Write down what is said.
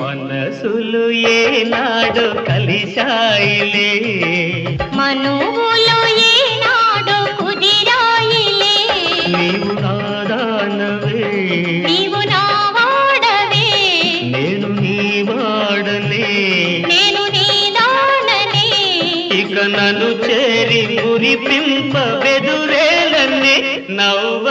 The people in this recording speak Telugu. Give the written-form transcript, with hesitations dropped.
మనసులు ఏనాడు కలిశాయిలే, మనువులు ఏనాడు కుదిరాయిలే. నీవు నాదానవే, నీవు నా వాడవే, నేను నీ వాడనే, నేను నీ దాననే. ఇక నన్ను చేరి మురిపింప బెదురేలన్నీ నవ్వ